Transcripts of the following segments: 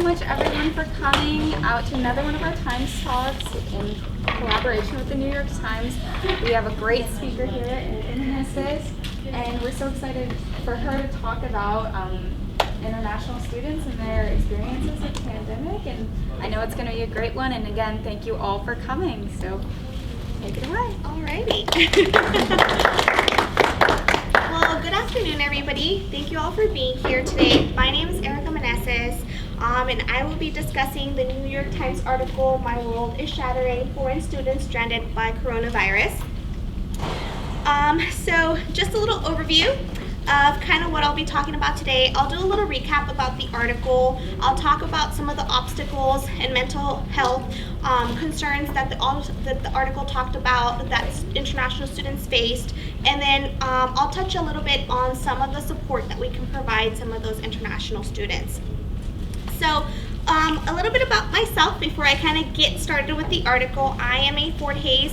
much everyone for coming out to another one of our Times Talks in collaboration with the New York Times. We have a great speaker here in Meneses, and we're so excited for her to talk about international students and their experiences with the pandemic, and I know it's going to be a great one. And again, thank you all for coming, so take it away. Alrighty. Well, good afternoon, everybody. Thank you all for being here today. My name is Meneses, and I will be discussing the New York Times article, "My World is Shattering, Foreign Students Stranded by Coronavirus." So just a little overview of kind of what I'll be talking about today. I'll do a little recap about the article. I'll talk about some of the obstacles and mental health concerns that the article talked about that international students faced, and then I'll touch a little bit on some of the support that we can provide some of those international students. So a little bit about myself before I kind of get started with the article. I am a Fort Hays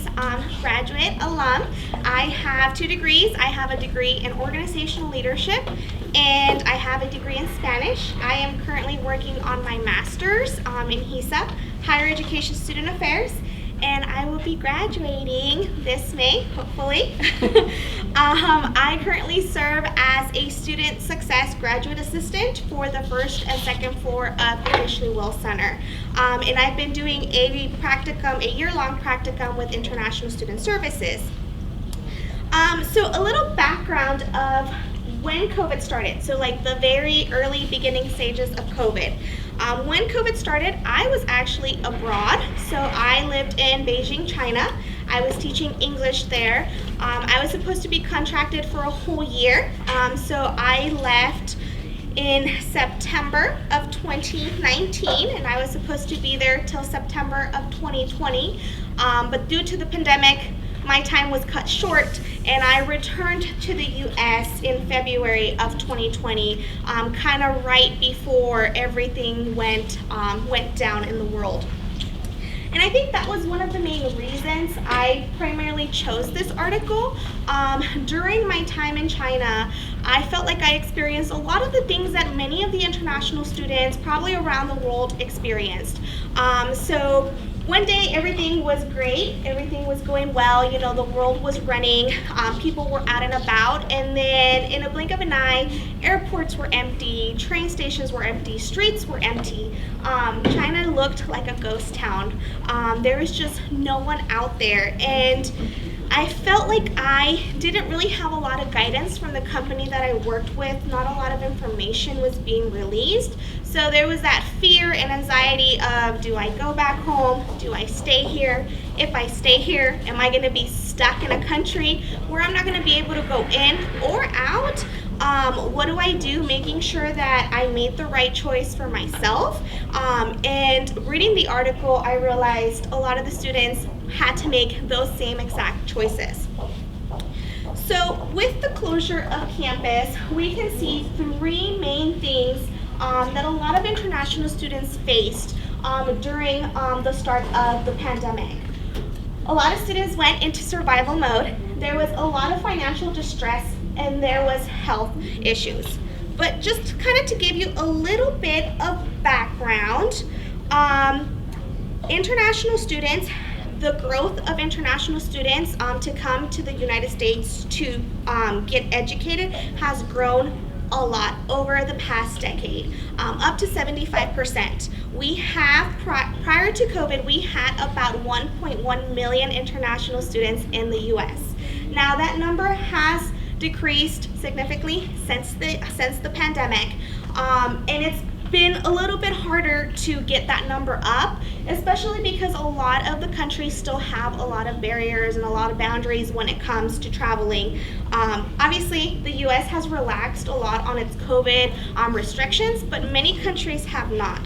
graduate alum. I have 2 degrees. I have a degree in organizational leadership, and I have a degree in Spanish. I am currently working on my master's in HISA, Higher Education Student Affairs, and I will be graduating this May, hopefully. I currently serve as a Student Success Graduate Assistant for the 1st and 2nd floor of the Ashley Will Center. And I've been doing a practicum, a year-long practicum with International Student Services. So a little background of when COVID started, so like the very early beginning stages of COVID. When COVID started, I was actually abroad. So I lived in Beijing, China. I was teaching English there. I was supposed to be contracted for a whole year. So I left in September of 2019, and I was supposed to be there till September of 2020. But due to the pandemic, my time was cut short, and I returned to the U.S. in February of 2020, kind of right before everything went down in the world. And I think that was one of the main reasons I primarily chose this article. During my time in China, I felt like I experienced a lot of the things that many of the international students probably around the world experienced. So one day everything was great, everything was going well, you know, the world was running, people were out and about, and then in a blink of an eye, airports were empty, train stations were empty, streets were empty. China looked like a ghost town. There was just no one out there, and I felt like I didn't really have a lot of guidance from the company that I worked with. Not a lot of information was being released. So there was that fear and anxiety of, do I go back home? Do I stay here? If I stay here, am I gonna be stuck in a country where I'm not gonna be able to go in or out? What do I do? Making sure that I made the right choice for myself. And reading the article, I realized a lot of the students had to make those same exact choices. So with the closure of campus, we can see 3 main things that a lot of international students faced during the start of the pandemic. A lot of students went into survival mode. There was a lot of financial distress, and there was health issues. But just kind of to give you a little bit of background, international students, the growth of international students to come to the United States to get educated has grown a lot over the past decade, up to 75%. We have, prior to COVID, we had about 1.1 million international students in the US. Now that number has decreased significantly since the pandemic, and it's been a little bit harder to get that number up, especially because a lot of the countries still have a lot of barriers and a lot of boundaries when it comes to traveling. Obviously, the US has relaxed a lot on its COVID restrictions, but many countries have not.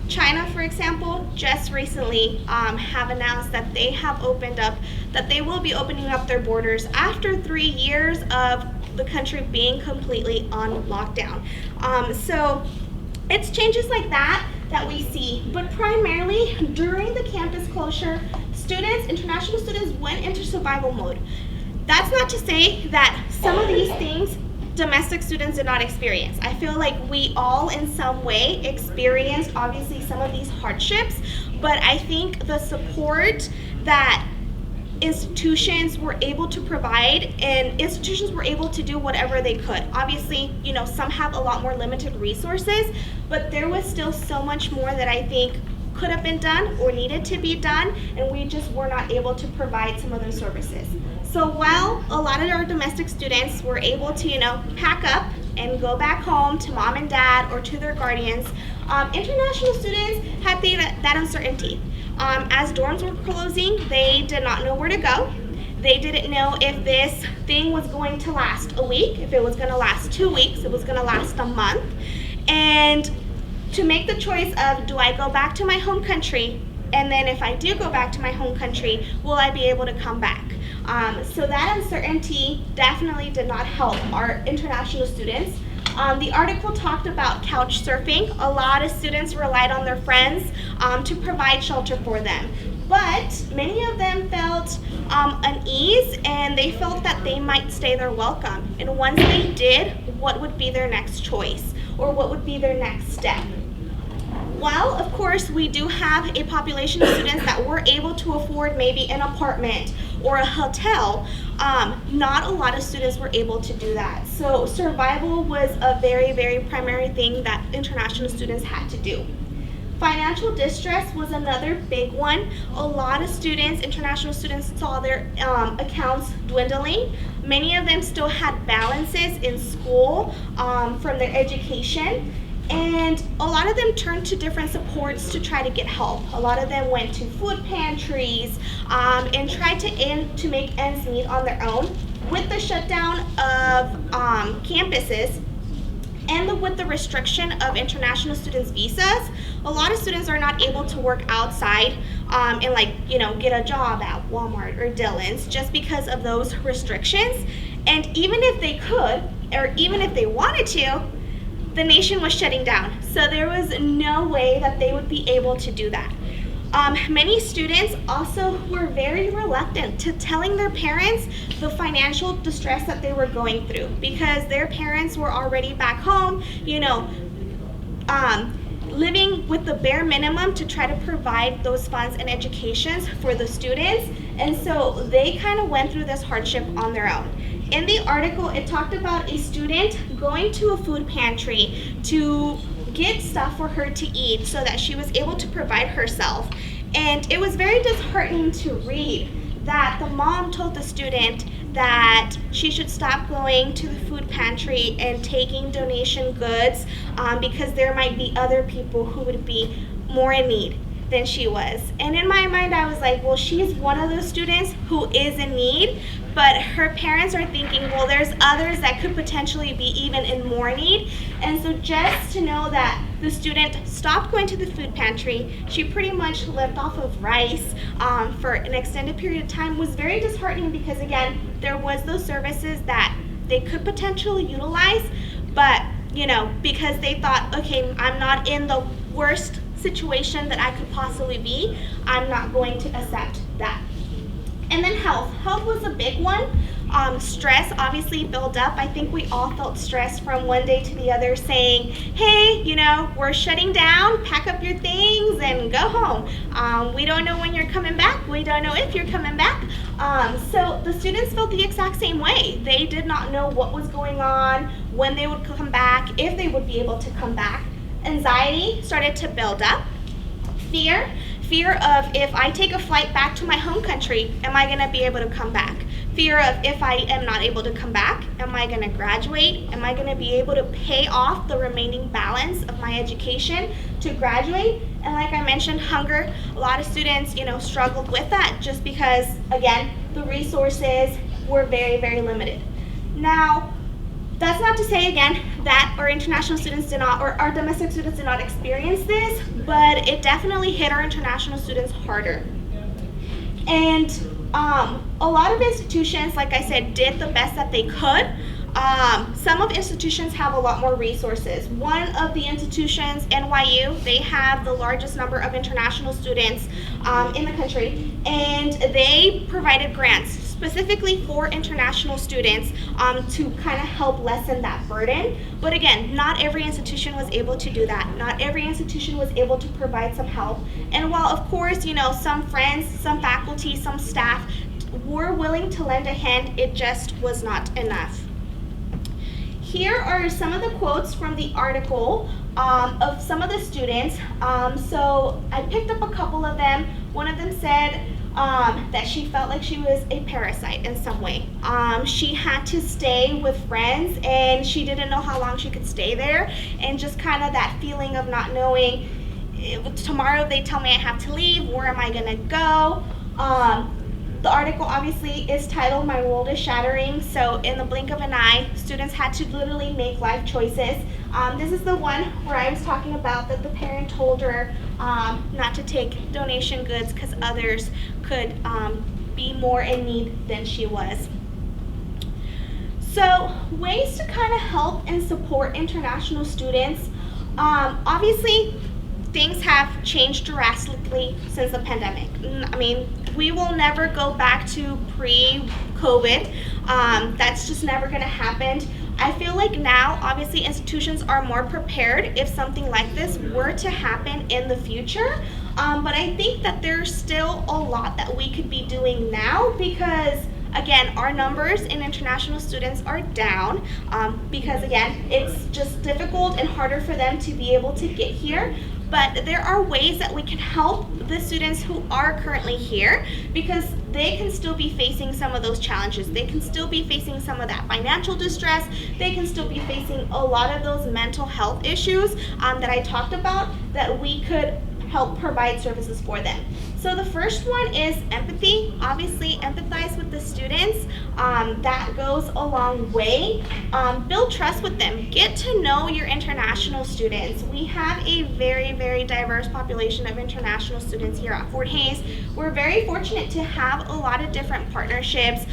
China, for example, just recently have announced that they have opened up, that they will be opening up their borders after 3 years of the country being completely on lockdown. So it's changes like that we see, but primarily during the campus closure, international students went into survival mode. That's not to say that some of these things domestic students did not experience. I feel like we all in some way experienced obviously some of these hardships, but I think the support that institutions were able to provide, and institutions were able to do whatever they could. Obviously, some have a lot more limited resources, but there was still so much more that I think could have been done or needed to be done, and we just were not able to provide some of those services. So while a lot of our domestic students were able to, pack up and go back home to mom and dad or to their guardians, international students had that uncertainty. As dorms were closing, they did not know where to go. They didn't know if this thing was going to last a week, if it was going to last 2 weeks, if it was going to last a month. And to make the choice of, do I go back to my home country? And then if I do go back to my home country, will I be able to come back? So that uncertainty definitely did not help our international students. The article talked about couch surfing. A lot of students relied on their friends to provide shelter for them. But many of them felt unease, and they felt that they might stay there welcome. And once they did, what would be their next choice? Or what would be their next step? Well, of course, we do have a population of students that were able to afford maybe an apartment or a hotel. Not a lot of students were able to do that. So survival was a very, very primary thing that international students had to do. Financial distress was another big one. A lot of students, international students, saw their accounts dwindling. Many of them still had balances in school from their education. And a lot of them turned to different supports to try to get help. A lot of them went to food pantries and tried to make ends meet on their own. With the shutdown of campuses and with the restriction of international students' visas, a lot of students are not able to work outside and get a job at Walmart or Dillon's just because of those restrictions. And even if they could, or even if they wanted to, the nation was shutting down, so there was no way that they would be able to do that. Many students also were very reluctant to telling their parents the financial distress that they were going through, because their parents were already back home, living with the bare minimum to try to provide those funds and educations for the students, and so they kind of went through this hardship on their own. In the article, it talked about a student going to a food pantry to get stuff for her to eat so that she was able to provide herself. And it was very disheartening to read that the mom told the student that she should stop going to the food pantry and taking donation goods because there might be other people who would be more in need than she was. And in my mind, I was like, well, she's one of those students who is in need, but her parents are thinking, well, there's others that could potentially be even in more need. And so just to know that the student stopped going to the food pantry, she pretty much lived off of rice for an extended period of time, was very disheartening, because again, there was those services that they could potentially utilize, but because they thought, okay, I'm not in the worst situation that I could possibly be, I'm not going to accept that. And then health. Health was a big one. Stress obviously built up. I think we all felt stressed from one day to the other, saying, hey, we're shutting down, pack up your things and go home. We don't know when you're coming back. We don't know if you're coming back. So the students felt the exact same way. They did not know what was going on, when they would come back, if they would be able to come back. Anxiety started to build up. Fear of, if I take a flight back to my home country, am I going to be able to come back? Fear of, if I am not able to come back, am I going to graduate? Am I going to be able to pay off the remaining balance of my education to graduate? And like I mentioned, hunger. A lot of students, struggled with that just because, again, the resources were very, very limited. Now, that's not to say, again, that our international students did not, or our domestic students did not experience this, but it definitely hit our international students harder. And a lot of institutions, like I said, did the best that they could. Some of institutions have a lot more resources. One of the institutions, NYU, they have the largest number of international students in the country, and they provided grants specifically for international students to kind of help lessen that burden. But again, not every institution was able to do that. Not every institution was able to provide some help. And while, of course, some friends, some faculty, some staff were willing to lend a hand, it just was not enough. Here are some of the quotes from the article of some of the students. So I picked up a couple of them. One of them said that she felt like she was a parasite in some way. She had to stay with friends and she didn't know how long she could stay there, and just kind of that feeling of not knowing, tomorrow they tell me I have to leave, where am I gonna go? The article obviously is titled "My World is Shattering," so in the blink of an eye, students had to literally make life choices. This is the one where I was talking about that the parent told her not to take donation goods because others could be more in need than she was. So ways to kind of help and support international students. Obviously, things have changed drastically since the pandemic. I mean, we will never go back to pre-COVID. That's just never going to happen. I feel like now, obviously, institutions are more prepared if something like this were to happen in the future. But I think that there's still a lot that we could be doing now because, again, our numbers in international students are down because, again, it's just difficult and harder for them to be able to get here. But there are ways that we can help the students who are currently here because they can still be facing some of those challenges. They can still be facing some of that financial distress. They can still be facing a lot of those mental health issues that I talked about that we could help provide services for them. So the first one is empathy. Obviously, empathize with the students. That goes a long way. Build trust with them. Get to know your international students. We have a very, very diverse population of international students here at Fort Hays. We're very fortunate to have a lot of different partnerships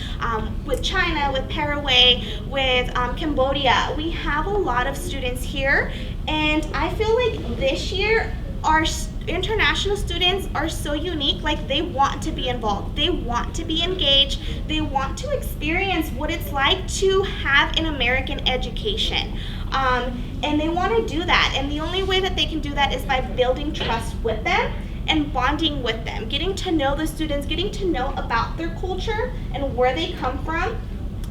with China, with Paraguay, with Cambodia. We have a lot of students here, and I feel like this year our international students are so unique. Like, they want to be involved, they want to be engaged, they want to experience what it's like to have an American education, and they want to do that, and the only way that they can do that is by building trust with them and bonding with them, getting to know the students, getting to know about their culture and where they come from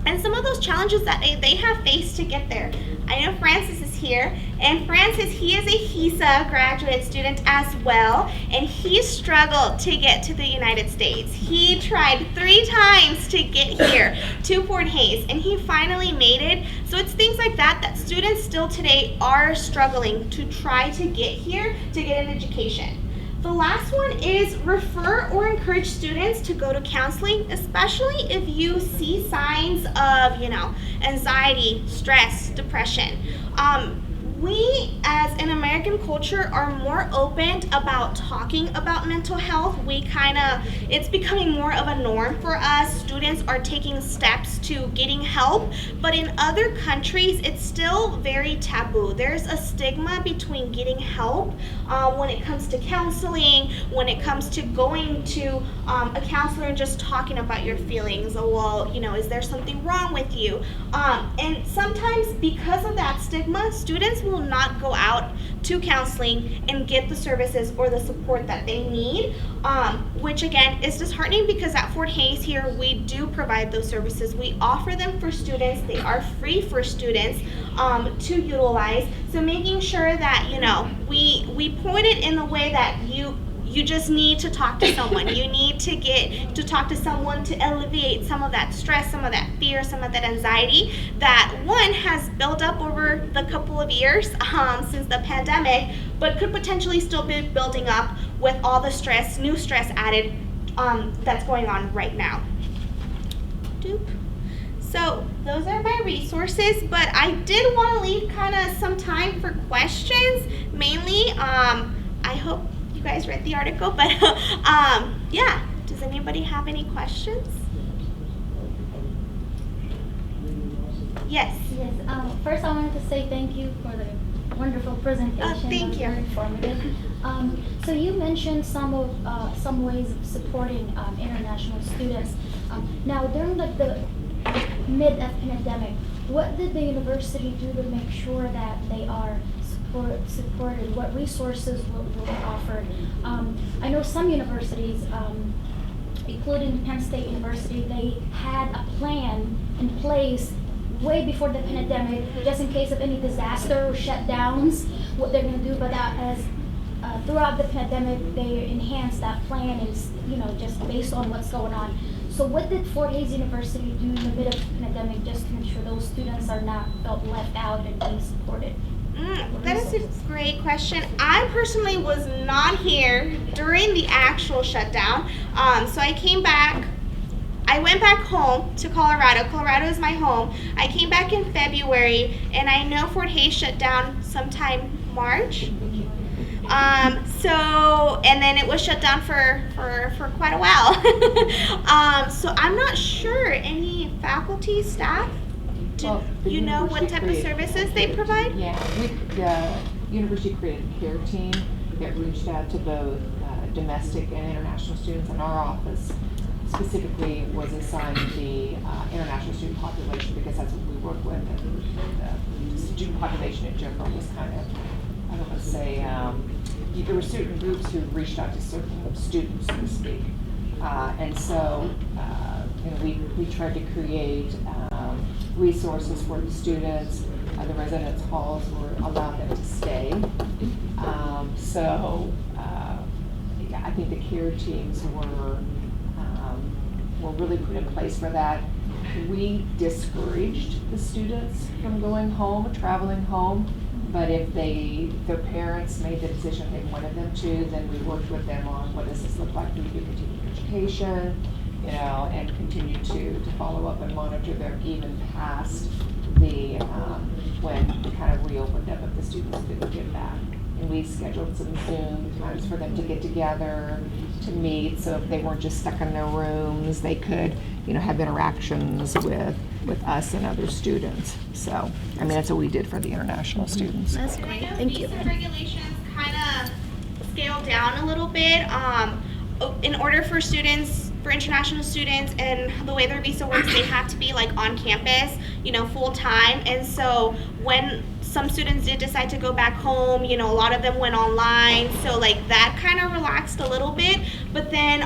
and some of those challenges that they have faced to get there. I know Francis is here, and Francis, he is a HESA graduate student as well, and he struggled to get to the United States. He tried 3 times to get here to Fort Hays, and he finally made it. So it's things like that that students still today are struggling to try to get here to get an education. The last one is refer or encourage students to go to counseling, especially if you see signs of, anxiety, stress, depression. We as an American culture are more open about talking about mental health. It's becoming more of a norm for us. Students are taking steps to getting help, but in other countries, it's still very taboo. There's a stigma between getting help when it comes to counseling, when it comes to going to a counselor and just talking about your feelings. Well, is there something wrong with you? And sometimes because of that stigma, students will not go out to counseling and get the services or the support that they need, which again is disheartening because at Fort Hays here we do provide those services. We offer them for students. They are free for students to utilize. So making sure that we point it in the way that you just need to talk to someone. You need to get to talk to someone to alleviate some of that stress, some of that fear, some of that anxiety that one has built up over the couple of years since the pandemic, but could potentially still be building up with all the stress, new stress added that's going on right now. So those are my resources, but I did want to leave kind of some time for questions. Mainly, I hope you guys read the article, but yeah, does anybody have any questions? Yes. Yes. First, I wanted to say thank you for the wonderful presentation. Thank you. Very informative. So you mentioned some ways of supporting international students. Now during the mid of pandemic, what did the university do to make sure that they are supported? What resources will be offered? I know some universities, including Penn State University, they had a plan in place way before the pandemic, just in case of any disaster or shutdowns, what they're going to do. But as throughout the pandemic, they enhanced that plan, and just based on what's going on. So, what did Fort Hays University do in the middle of the pandemic just to ensure those students are not felt left out and being supported? That is a great question. I personally was not here during the actual shutdown, so I came back. I went back home to Colorado. Colorado is my home. I came back in February, and I know Fort Hays shut down sometime March. And then it was shut down for quite a while. So I'm not sure. Any faculty, staff? Well, You know what type of services they provide? Yeah, the university created a care team that reached out to both domestic and international students, and our office specifically was assigned the international student population because that's what we work with, and the student population in general was kind of, I don't want to say, there were certain groups who reached out to certain students, so to speak, and so we tried to create resources for the students. The residence halls were allowed them to stay. I think the care teams were really put in place for that. We discouraged the students from going home, traveling home, but if their parents made the decision they wanted them to, then we worked with them on what does this look like, do we do continuing education, and continue to follow up and monitor them even past the when we kind of reopened up if the students didn't get back. And we scheduled some Zoom times for them to get together, to meet, so if they weren't just stuck in their rooms, they could, have interactions with us and other students. So, that's what we did for the international students. That's great. Thank you. Visa regulations kind of scaled down a little bit. In order for international students, and the way their visa works, they have to be on campus, full time. And so when some students did decide to go back home, a lot of them went online. So that kind of relaxed a little bit. But then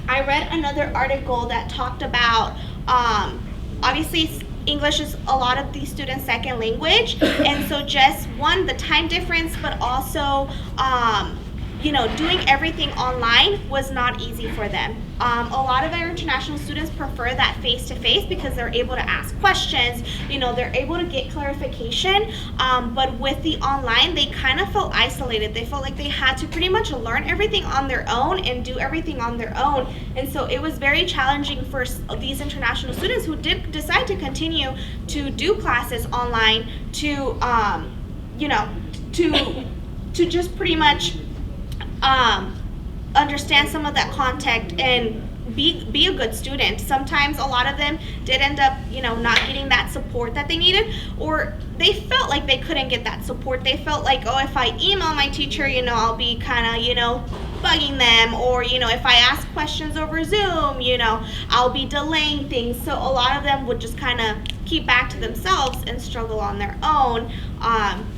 I read another article that talked about, obviously English is a lot of these students' second language. And so just the time difference, but also doing everything online was not easy for them. A lot of our international students prefer that face-to-face because they're able to ask questions, they're able to get clarification, but with the online, they kind of felt isolated. They felt like they had to pretty much learn everything on their own and do everything on their own, and so it was very challenging for these international students who did decide to continue to do classes online to just pretty much understand some of that content and be a good student. Sometimes a lot of them did end up, not getting that support that they needed, or they felt like they couldn't get that support. They felt like, oh, if I email my teacher, I'll be kind of, bugging them, or, if I ask questions over Zoom, I'll be delaying things. So a lot of them would just kind of keep back to themselves and struggle on their own,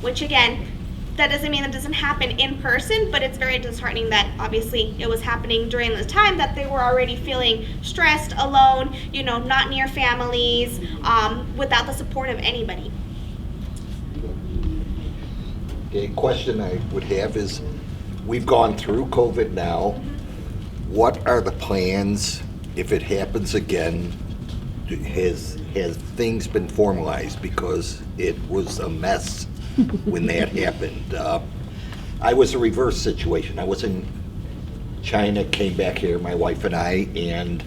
which again, that doesn't mean it doesn't happen in person, but it's very disheartening that obviously it was happening during the time that they were already feeling stressed, alone, not near families, without the support of anybody. A question I would have is, we've gone through COVID now. What are the plans if it happens again? Has things been formalized? Because it was a mess when that happened. I was a reverse situation. I was in China, came back here, my wife and I, and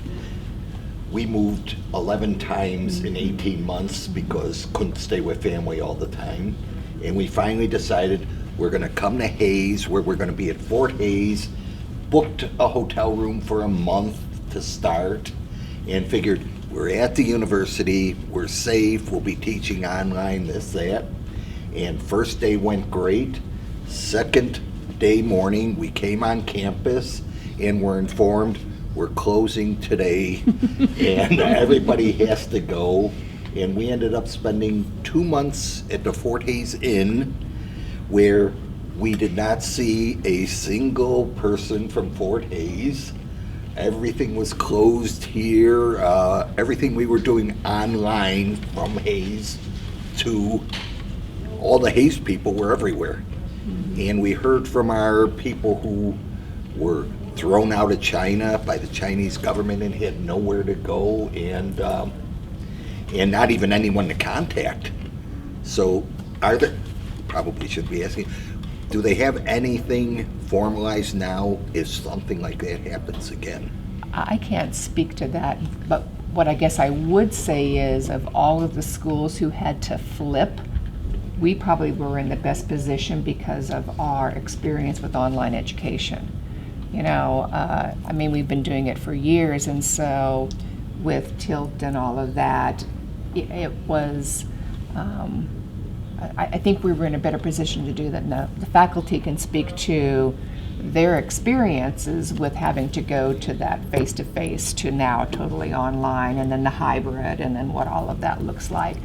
we moved 11 times in 18 months because couldn't stay with family all the time. And we finally decided we're gonna come to Hays, where we're gonna be at Fort Hays, booked a hotel room for a month to start, and figured we're at the university, we're safe, we'll be teaching online, this, that. And first day went great. Second day morning, we came on campus and were informed we're closing today and everybody has to go. And we ended up spending 2 months at the Fort Hays Inn where we did not see a single person from Fort Hays. Everything was closed here. Everything we were doing online from Hays to all the Hays people were everywhere. And we heard from our people who were thrown out of China by the Chinese government and had nowhere to go and not even anyone to contact. So are there, probably should be asking, do they have anything formalized now if something like that happens again? I can't speak to that, but what I guess I would say is of all of the schools who had to flip, we probably were in the best position because of our experience with online education. You know, I mean, we've been doing it for years, and so with Tilt and all of that, it was, I think we were in a better position to do that. Now, the faculty can speak to their experiences with having to go to that face-to-face to now totally online, and then the hybrid, and then what all of that looks like.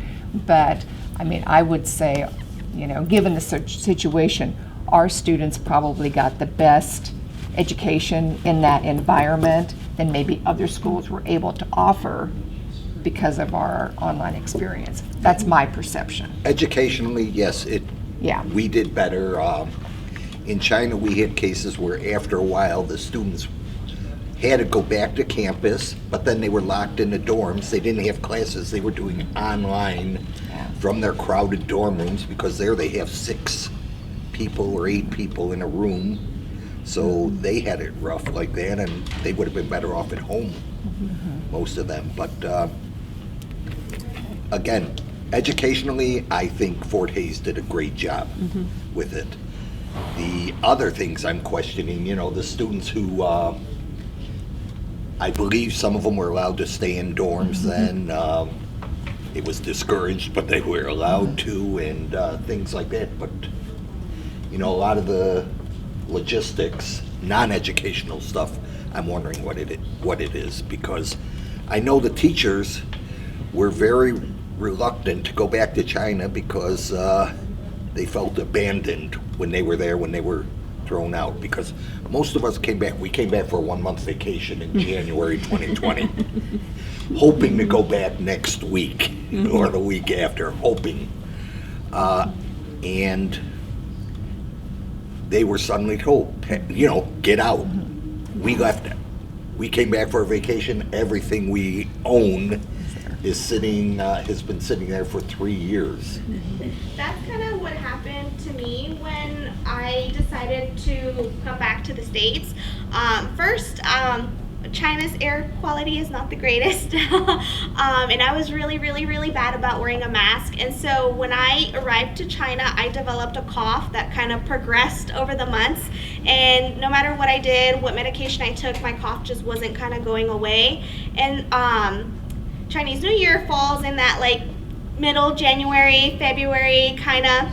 But, I mean, I would say, you know, given the situation, our students probably got the best education in that environment than maybe other schools were able to offer because of our online experience. That's my perception. Educationally, yes, Yeah. we did better. In China, we had cases where after a while the students had to go back to campus, but then they were locked in the dorms. They didn't have classes. They were doing online from their crowded dorm rooms because there they have 6 people or 8 people in a room. So they had it rough like that, and they would have been better off at home, most of them. But again, educationally, I think Fort Hays did a great job with it. The other things I'm questioning, you know, the students who, I believe some of them were allowed to stay in dorms then. It was discouraged, but they were allowed to, and things like that. But, you know, a lot of the logistics, non-educational stuff, I'm wondering what it is, because I know the teachers were very reluctant to go back to China because they felt abandoned when they were there, when they were thrown out, because most of us came back for a 1-month vacation in January 2020, hoping to go back next week or the week after, hoping. And they were suddenly told, you know, get out. We left. We came back for a vacation. Everything we own has been sitting there for 3 years. That's kind of what happened to me when I decided to come back to the States. First, China's air quality is not the greatest, and I was really, really, really bad about wearing a mask. And so when I arrived to China, I developed a cough that kind of progressed over the months. And no matter what I did, what medication I took, my cough just wasn't kind of going away. And Chinese New Year falls in that like middle January, February kind of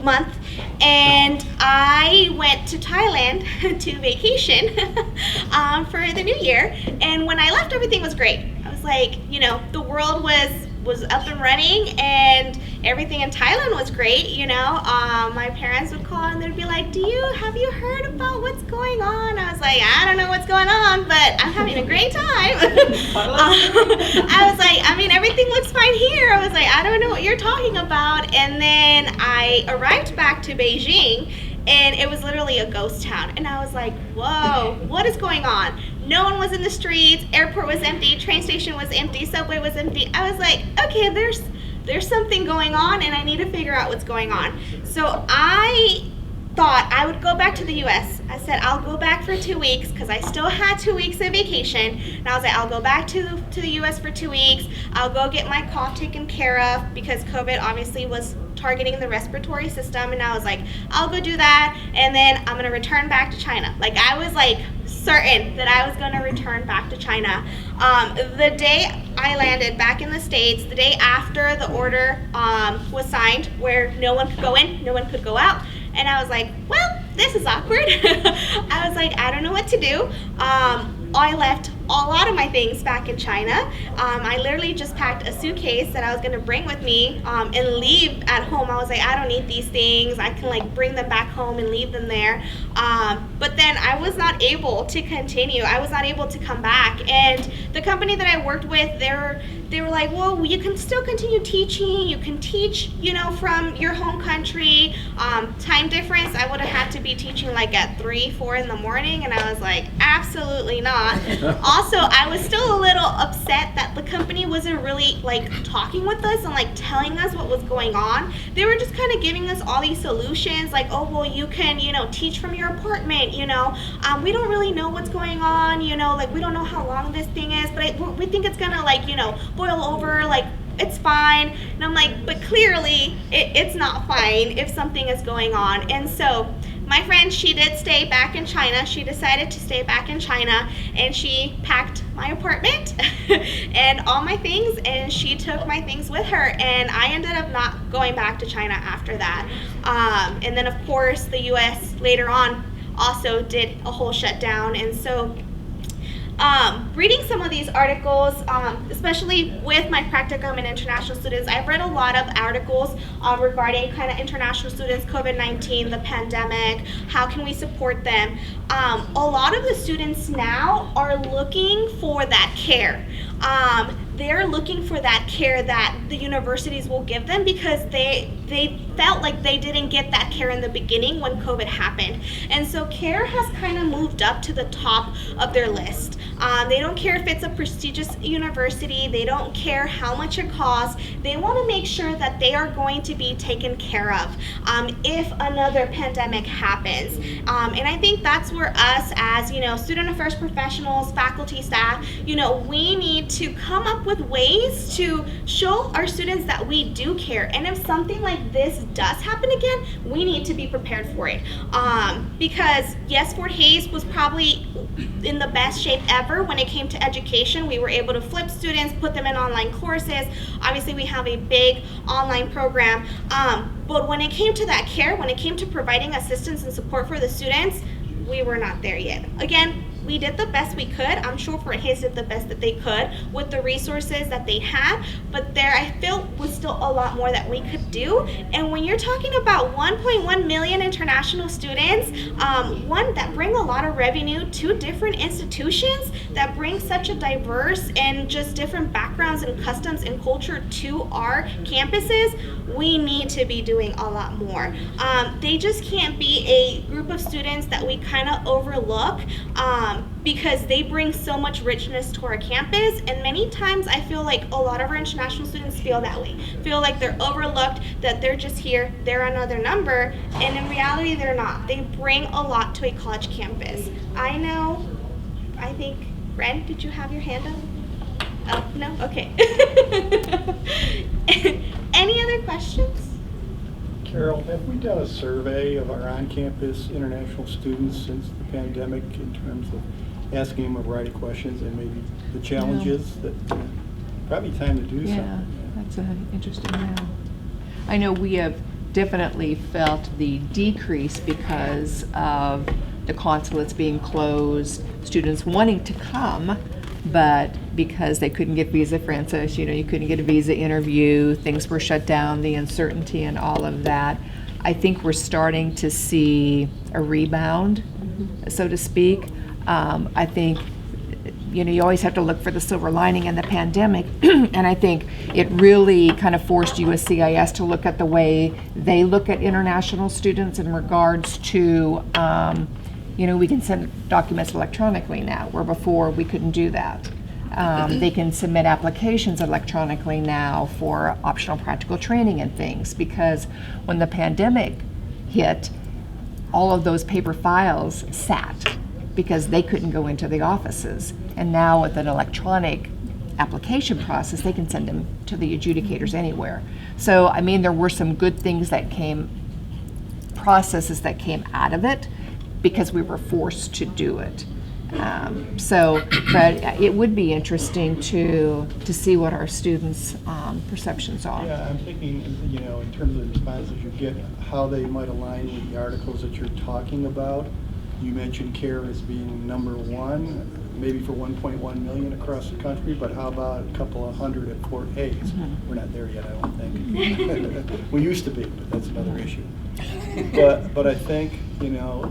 month, and I went to Thailand to vacation for the new year. And when I left, everything was great. I was like, you know, the world was up and running, and everything in Thailand was great. You know, my parents would call and they'd be like, have you heard about what's going on? I was like, I don't know what's going on, but I'm having a great time. I was like, I mean, everything looks fine here. I was like, I don't know what you're talking about. And then I arrived back to Beijing, and it was literally a ghost town. And I was like, whoa, what is going on? No one was in the streets, airport was empty, train station was empty, subway was empty. I was like, okay, there's something going on, and I need to figure out what's going on. So I thought I would go back to the US. I said, I'll go back for 2 weeks because I still had 2 weeks of vacation. And I was like, I'll go back to the US for 2 weeks. I'll go get my cough taken care of because COVID obviously was targeting the respiratory system. And I was like, I'll go do that. And then I'm going to return back to China. Like, I was like certain that I was going to return back to China. The day I landed back in the States, the day after the order was signed, where no one could go in, no one could go out, And I was like, well, this is awkward. I was like, I don't know what to do. I left a lot of my things back in China. I literally just packed a suitcase that I was gonna bring with me and leave at home. I was like, I don't need these things. I can like bring them back home and leave them there. But then I was not able to continue. I was not able to come back. And the company that I worked with, they were like, well, you can still continue teaching. You can teach, from your home country. Time difference, I would have had to be teaching like at 3, 4 in the morning. And I was like, absolutely not. Also, I was still a little upset that the company wasn't really like talking with us and like telling us what was going on. They were just kind of giving us all these solutions like, oh, well, you can, teach from your apartment, we don't really know what's going on, like we don't know how long this thing is, but we think it's gonna like, boil over, like it's fine. And I'm like, but clearly it's not fine if something is going on. And so my friend, she did stay back in China. She decided to stay back in China, and she packed my apartment and all my things, and she took my things with her, and I ended up not going back to China after that. And then of course the US later on also did a whole shutdown. And so reading some of these articles, especially with my practicum and international students, I've read a lot of articles regarding kind of international students, COVID-19, the pandemic, how can we support them. A lot of the students now are looking for that care. They're looking for that care that the universities will give them because they felt like they didn't get that care in the beginning when COVID happened. And so care has kind of moved up to the top of their list. They don't care if it's a prestigious university. They don't care how much it costs. They want to make sure that they are going to be taken care of if another pandemic happens. And I think that's where us as, student affairs professionals, faculty, staff, we need to come up with ways to show our students that we do care. And if something like this does happen again, we need to be prepared for it. Because yes, Fort Hays was probably in the best shape ever when it came to education. We were able to flip students, put them in online courses. Obviously, we have a big online program. But when it came to that care, when it came to providing assistance and support for the students, we were not there yet. Again, we did the best we could. I'm sure Fort Hays did the best that they could with the resources that they had, but there I feel was still a lot more that we could do. And when you're talking about 1.1 million international students, one that bring a lot of revenue to different institutions, that bring such a diverse and just different backgrounds and customs and culture to our campuses, we need to be doing a lot more. They just can't be a group of students that we kind of overlook because they bring so much richness to our campus, and many times I feel like a lot of our international students feel that way, feel like they're overlooked, that they're just here, they're another number, and in reality they're not. They bring a lot to a college campus. I think, Ren, did you have your hand up? Oh, no? Okay. Any other questions? Carol, have we done a survey of our on-campus international students since the pandemic in terms of asking them a variety of questions and maybe the challenges that probably time to do something? That's interesting now. I know we have definitely felt the decrease because of the consulates being closed, students wanting to come, but because they couldn't get visa Francis, you couldn't get a visa interview, things were shut down, the uncertainty and all of that. I think we're starting to see a rebound, so to speak. I think, you always have to look for the silver lining in the pandemic, and I think it really kind of forced USCIS to look at the way they look at international students in regards to we can send documents electronically now, where before we couldn't do that. They can submit applications electronically now for optional practical training and things, because when the pandemic hit, all of those paper files sat because they couldn't go into the offices. And now with an electronic application process, they can send them to the adjudicators anywhere. So, there were some good things that processes that came out of it, because we were forced to do it. But it would be interesting to see what our students' perceptions are. Yeah, I'm thinking, in terms of the responses you get, how they might align with the articles that you're talking about. You mentioned care as being number one, maybe for 1.1 million across the country, but how about a couple of hundred at Fort Hays? We're not there yet, I don't think. We used to be, but that's another issue. But I think,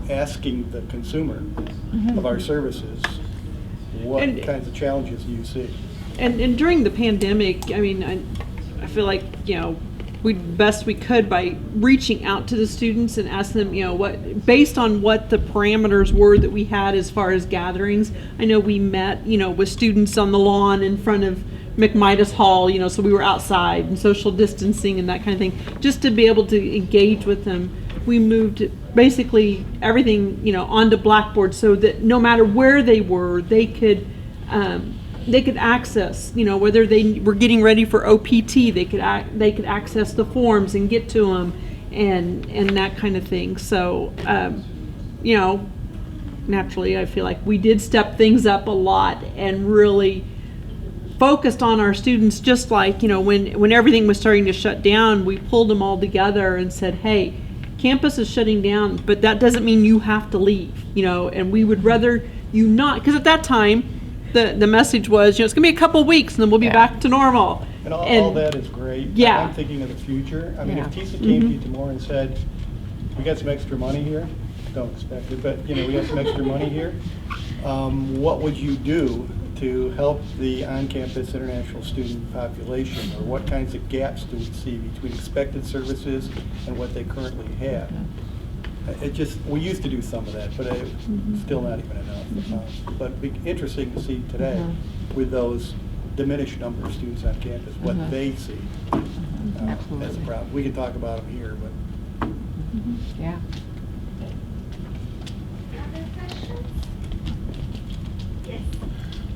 asking the consumer of our services, what kinds of challenges do you see? And during the pandemic, I feel like, we best we could by reaching out to the students and asking them, what, based on what the parameters were that we had as far as gatherings. I know we met, with students on the lawn in front of McMidas Hall, so we were outside and social distancing and that kind of thing, just to be able to engage with them. We moved basically everything, onto Blackboard so that no matter where they were, they could access, whether they were getting ready for OPT, they could access the forms and get to them and that kind of thing. So, naturally, I feel like we did step things up a lot and really focused on our students, just like, when everything was starting to shut down, we pulled them all together and said, hey, campus is shutting down, but that doesn't mean you have to leave, and we would rather you not, because at that time, the message was, it's going to be a couple weeks and then we'll be back to normal. And all that is great. Yeah. I'm thinking of the future. If TISA came to you tomorrow and said, we got some extra money here, don't expect it, but we got some extra money here, what would you do to help the on-campus international student population, or what kinds of gaps do we see between expected services and what they currently have? We used to do some of that, but it's still not even enough. But it'd be interesting to see today with those diminished number of students on campus, what they see as a problem. We can talk about them here, but. Yeah. Other questions? Yes.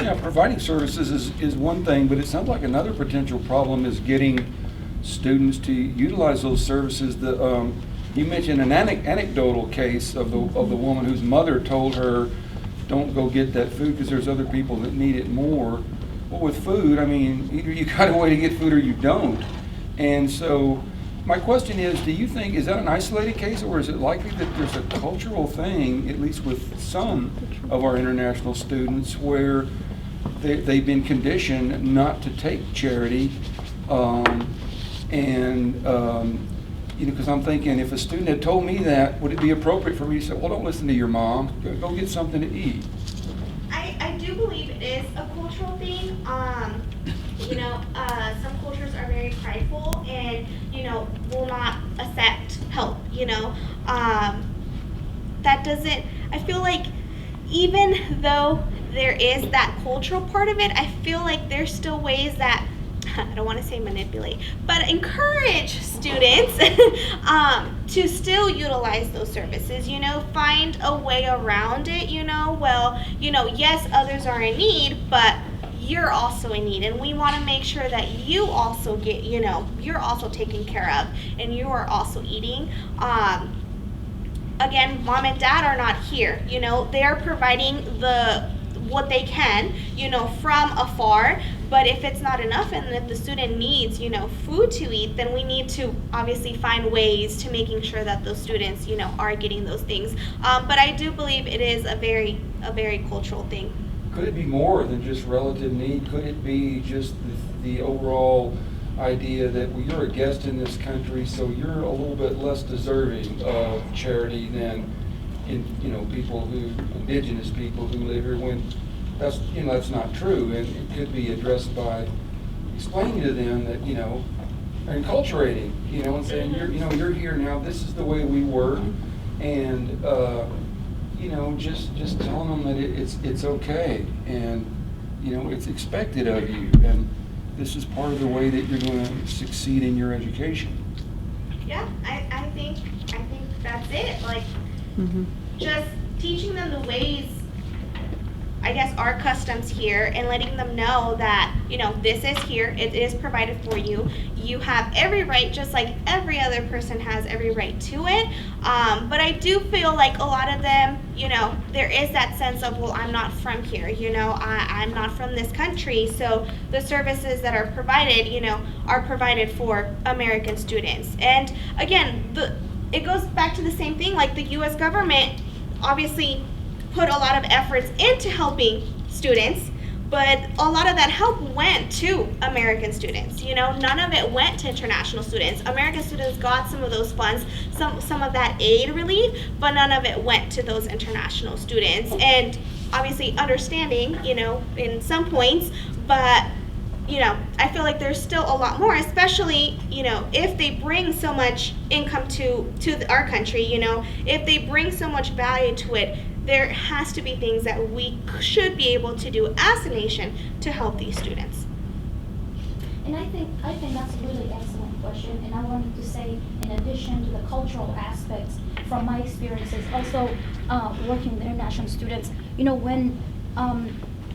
Yeah, providing services is one thing, but it sounds like another potential problem is getting students to utilize those services. You mentioned an anecdotal case of the woman whose mother told her, don't go get that food because there's other people that need it more. Well, with food, either you got a way to get food or you don't. And so my question is, do you think, is that an isolated case, or is it likely that there's a cultural thing, at least with some of our international students, where they've been conditioned not to take charity, because I'm thinking, if a student had told me that, would it be appropriate for me to say, well, don't listen to your mom, go get something to eat? I do believe it is a cultural thing. Some cultures are very prideful and, will not accept help, that doesn't, I feel like even though there is that cultural part of it, I feel like there's still ways that, I don't want to say manipulate, but encourage students to still utilize those services, find a way around it, yes, others are in need, but you're also in need, and we want to make sure that you also get, you're also taken care of, and you are also eating. Again, mom and dad are not here, they're providing what they can, from afar. But if it's not enough, and if the student needs, food to eat, then we need to obviously find ways to making sure that those students, are getting those things. But I do believe it is a very cultural thing. Could it be more than just relative need? Could it be just the overall idea that, well, you're a guest in this country, so you're a little bit less deserving of charity than indigenous people who live here, when that's not true, and it could be addressed by explaining to them that, enculturating, and saying, you're here now, this is the way we work, and just telling them that it's okay, and it's expected of you, and this is part of the way that you're going to succeed in your education. Yeah, I think that's it. Like, just teaching them the ways. I guess, our customs here and letting them know that, this is here, it is provided for you. You have every right, just like every other person has every right to it. But I do feel like a lot of them, there is that sense of, well, I'm not from here, I'm not from this country. So the services that are provided, are provided for American students. And again, it goes back to the same thing, like the U.S. government obviously put a lot of efforts into helping students, but a lot of that help went to American students. None of it went to international students. American students got some of those funds, some of that aid relief, but none of it went to those international students. And obviously understanding, in some points, but I feel like there's still a lot more, especially, if they bring so much income to our country, if they bring so much value to it, there has to be things that we should be able to do as a nation to help these students. And I think that's a really excellent question. And I wanted to say, in addition to the cultural aspects, from my experiences, also working with international students, when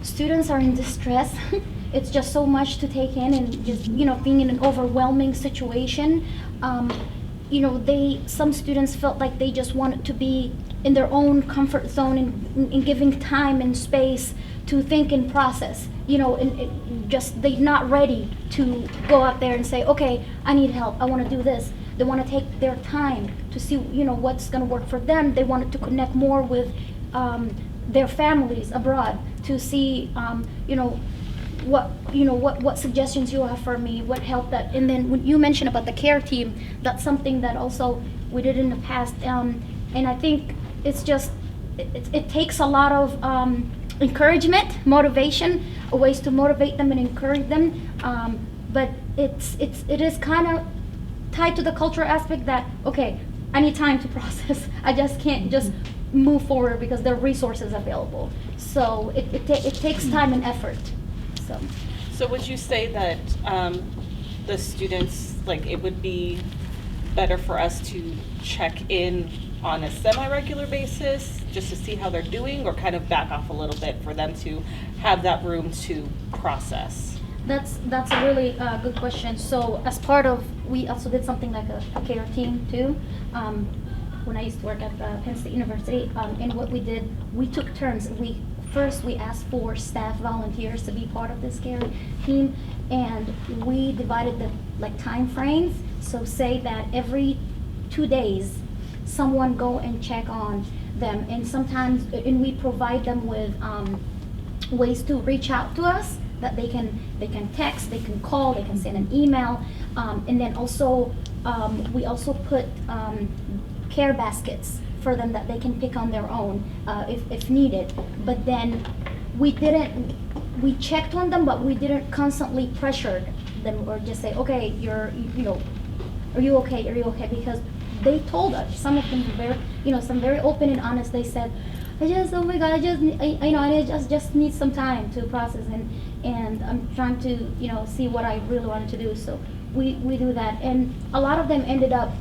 students are in distress, it's just so much to take in, and just being in an overwhelming situation. Some students felt like they just wanted to be in their own comfort zone and giving time and space to think and process. They're not ready to go out there and say, okay, I need help, I want to do this. They want to take their time to see what's going to work for them. They wanted to connect more with their families abroad to see what suggestions you have for me, what help that. And then when you mentioned about the care team, that's something that also we did in the past, and I think it's just it takes a lot of encouragement, motivation, ways to motivate them and encourage them, but it is kind of tied to the cultural aspect that, okay, I need time to process. I just can't just move forward because there are resources available. So it takes time and effort. So would you say that the students, like, it would be better for us to check in on a semi-regular basis just to see how they're doing, or kind of back off a little bit for them to have that room to process? That's a really good question. So as part of, we also did something like a care team too. When I used to work at Penn State University, and what we did, we took turns. First, we asked for staff volunteers to be part of this care team, and we divided the time frames. So say that every 2 days, someone go and check on them, and sometimes, and we provide them with ways to reach out to us, that they can text, they can call, they can send an email, and then also we also put care baskets for them that they can pick on their own if needed. But then we checked on them, but we didn't constantly pressure them or just say, okay, are you okay? Because they told us, some of them were very open and honest. They said, oh my God, I just need some time to process, and I'm trying to see what I really wanted to do. So we do that, and a lot of them ended up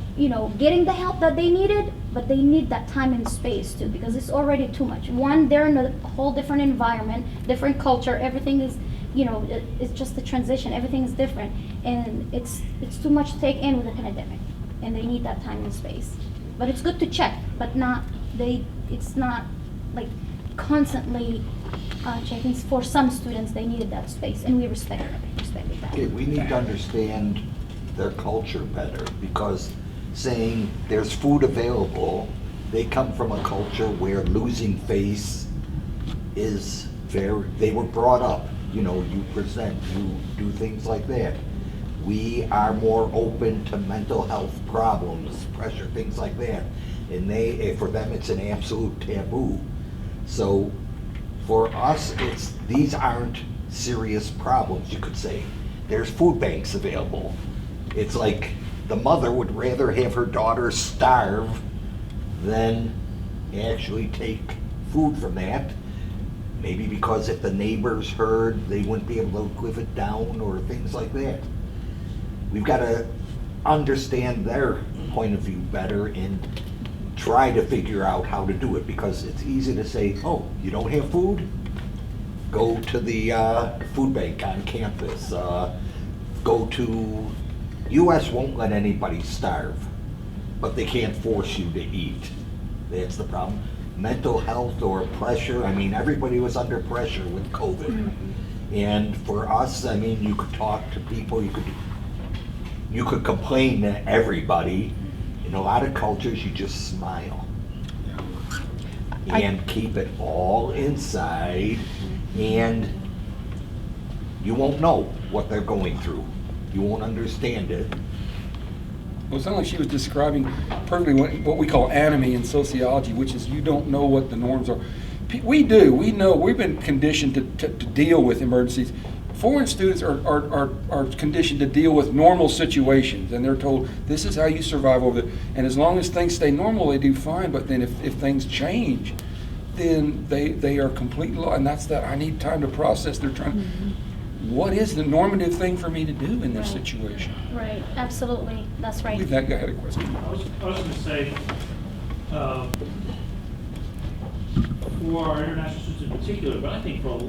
getting the help that they needed, but they need that time and space too, because it's already too much. One, they're in a whole different environment, different culture. Everything is it's just the transition. Everything is different, and it's too much to take in with the pandemic, and they need that time and space. But it's good to check, but it's not like constantly checking. For some students, they needed that space, and we respected that. Okay, we need to understand their culture better, because saying there's food available, they come from a culture where losing face is they were brought up, you present, you do things like that. We are more open to mental health problems, pressure, things like that. And for them, it's an absolute taboo. So for us, these aren't serious problems, you could say. There's food banks available. It's like the mother would rather have her daughter starve than actually take food from that. Maybe because if the neighbors heard, they wouldn't be able to live it down, or things like that. We've got to understand their point of view better and try to figure out how to do it, because it's easy to say, oh, you don't have food? go to the food bank on campus, go to, US won't let anybody starve, but they can't force you to eat. That's the problem. Mental health or pressure, I mean, everybody was under pressure with COVID. And for us, I mean, you could talk to people, you could complain to everybody. In a lot of cultures, you just smile. And keep it all inside, and you won't know what they're going through. You won't understand it. Well, it sounded like she was describing perfectly what we call anatomy in sociology, which is you don't know what the norms are. We do. We know. We've been conditioned to deal with emergencies. Foreign students are conditioned to deal with normal situations, and they're told this is how you survive over there. And as long as things stay normal, they do fine. But then if things change, then they are completely lost. And that's that. I need time to process. They're trying. What is the normative thing for me to do in this situation? Right, absolutely, that's I right. believe that guy had a question. I was going to say, for our international students in particular, but I think for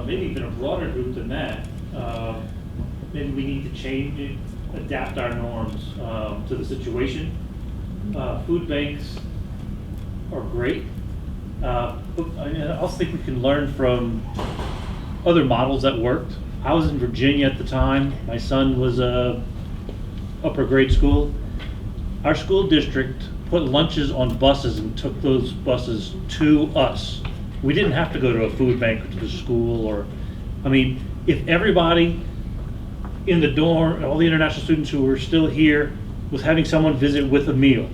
maybe even a broader group than that, maybe we need to change, adapt our norms to the situation. Food banks are great. But I also think we can learn from other models that worked. I was in Virginia at the time. My son was upper grade school. Our school district put lunches on buses and took those buses to us. We didn't have to go to a food bank or to the school, or, I mean, if everybody in the dorm, all the international students who were still here, was having someone visit with a meal,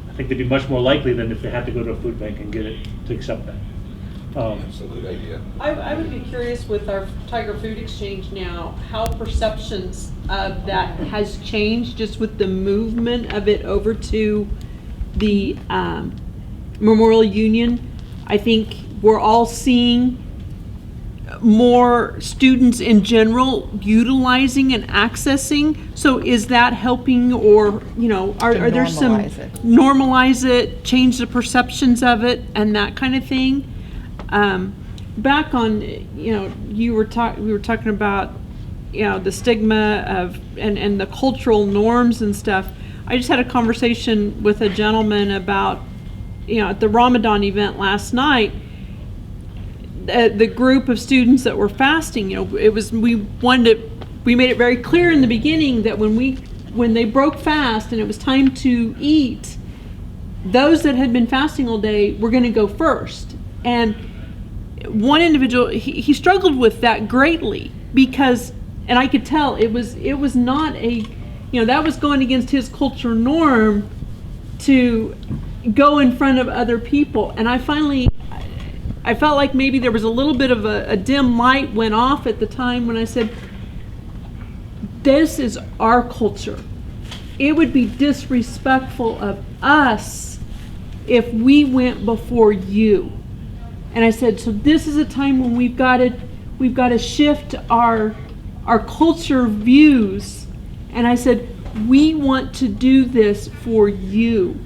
I think they'd be much more likely than if they had to go to a food bank and get it, to accept that. Absolute idea. I would be curious with our Tiger Food Exchange now, how perceptions of that has changed just with the movement of it over to the Memorial Union. I think we're all seeing more students in general utilizing and accessing. So is that helping, or, you know, are there some normalize it, change the perceptions of it and that kind of thing? Back on, you know, we were talking about, you know, the stigma of and the cultural norms and stuff. I just had a conversation with a gentleman about, you know, at the Ramadan event last night, the group of students that were fasting, you know, it was, we made it very clear in the beginning that when they broke fast and it was time to eat, those that had been fasting all day were going to go first. And one individual, he struggled with that greatly because, and I could tell it was not a, you know, that was going against his culture norm to go in front of other people. And I felt like maybe there was a little bit of a dim light went off at the time when I said, this is our culture. It would be disrespectful of us if we went before you. And I said, so this is a time when we've got to shift our culture views. And I said, we want to do this for you.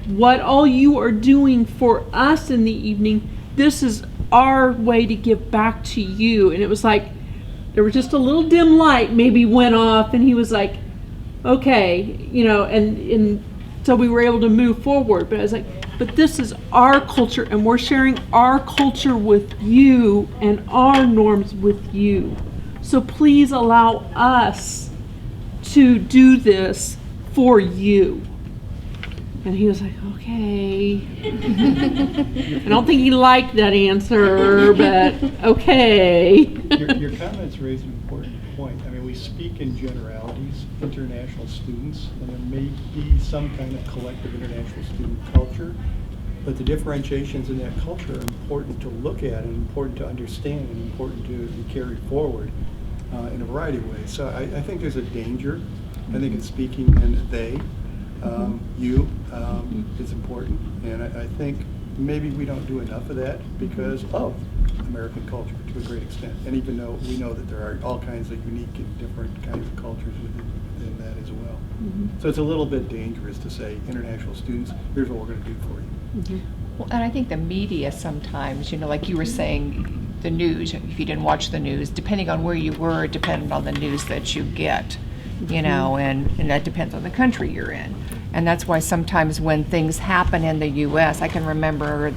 What all you are doing for us in the evening, this is our way to give back to you. And it was like, there was just a little dim light maybe went off, and he was like, okay, you know, and so we were able to move forward. But I was like, but this is our culture, and we're sharing our culture with you and our norms with you. So please allow us to do this for you. And he was like, okay. I don't think he liked that answer, but okay. Your comments raise an important point. I mean, we speak in generalities, international students, and there may be some kind of collective international student culture, but the differentiations in that culture are important to look at and important to understand and important to carry forward in a variety of ways. So I think there's a danger. I think it's speaking in they, you, is important, and I think maybe we don't do enough of that because of American culture to a great extent. And even though we know that there are all kinds of unique and different kinds of cultures within that as well. So it's a little bit dangerous to say, international students, here's what we're going to do for you. Well, and I think the media sometimes, you know, like you were saying, the news, if you didn't watch the news, depending on where you were, it depended on the news that you get, you know, and that depends on the country you're in. And that's why sometimes when things happen in the U.S., I can remember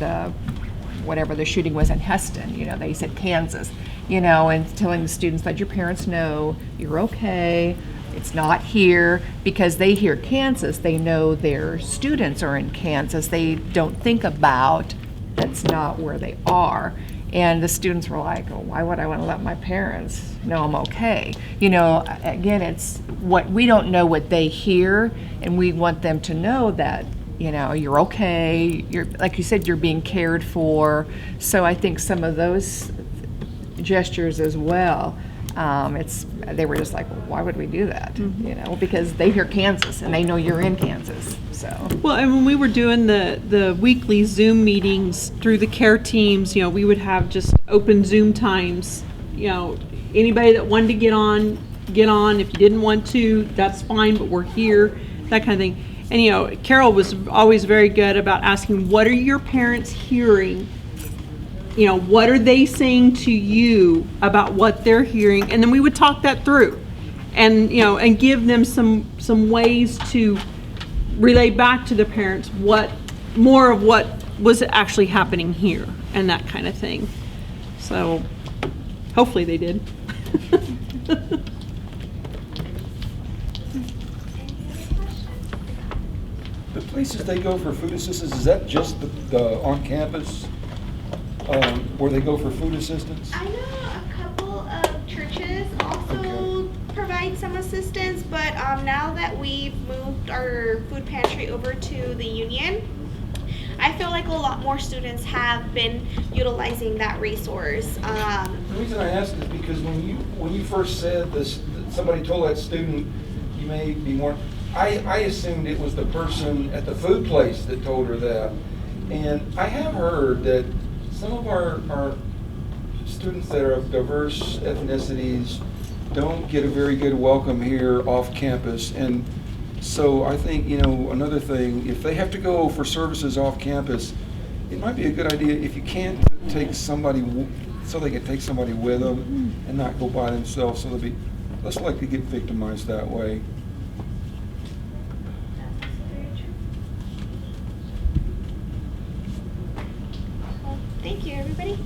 whatever the shooting was in Heston, you know, they said Kansas, you know, and telling the students, let your parents know you're okay, it's not here, because they hear Kansas, they know their students are in Kansas, they don't think about that's not where they are. And the students were like, oh, why would I want to let my parents know I'm okay? You know, again, it's what we don't know what they hear, and we want them to know that, you know, you're okay, you're, like you said, you're being cared for. So I think some of those gestures as well, they were just like, well, why would we do that? You know, because they hear Kansas and they know you're in Kansas. So. Well, and when we were doing the weekly Zoom meetings through the care teams, you know, we would have just open Zoom times. You know, anybody that wanted to get on. If you didn't want to, that's fine, but we're here, that kind of thing. And, you know, Carol was always very good about asking, what are your parents hearing? You know, what are they saying to you about what they're hearing? And then we would talk that through and, you know, and give them some ways to relay back to the parents more of what was actually happening here and that kind of thing. So hopefully they did. The places they go for food assistance, is that just the on campus where they go for food assistance? I know a couple of churches also provide some assistance, but now that we've moved our food pantry over to the Union, I feel like a lot more students have been utilizing that resource. The reason I ask is because when you first said this, somebody told that student, you may be more, I assumed it was the person at the food place that told her that. And I have heard that some of our students that are of diverse ethnicities don't get a very good welcome here off campus. And so I think, you know, another thing, if they have to go for services off campus, it might be a good idea if you can't take somebody, so they can take somebody with them and not go by themselves, so they'll be less likely to get victimized that way. Thank you, everybody.